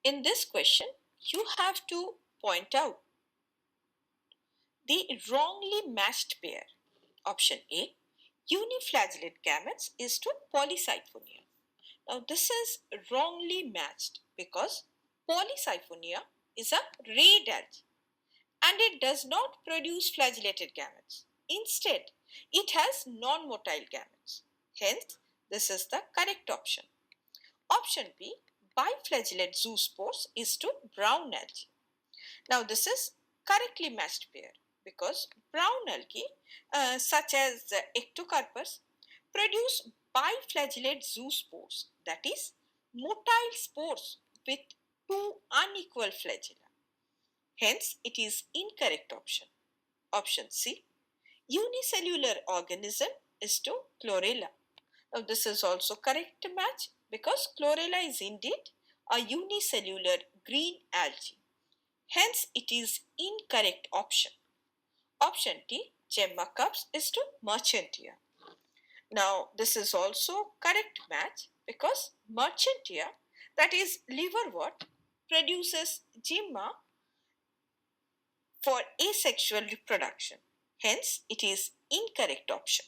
In this question, you have to point out the wrongly matched pair. Option A, uniflagellate gametes is to Polysiphonia. Now this is wrongly matched because Polysiphonia is a rayed algae and it does not produce flagellated gametes. Instead, it has non-motile gametes. Hence, this is the correct option. Option B, biflagellate zoospores is to brown algae. Now this is correctly matched pair because brown algae such as ectocarpus produce biflagellate zoospores, that is motile spores with two unequal flagella. Hence it is incorrect option. Option C, unicellular organism is to chlorella. Now this is also correct match because chlorella is indeed a unicellular green algae. Hence it is incorrect option. Option D, Gemma cups is to Merchantia. Now this is also correct match because Merchantia, that is liverwort, produces Gemma for asexual reproduction. Hence it is incorrect option.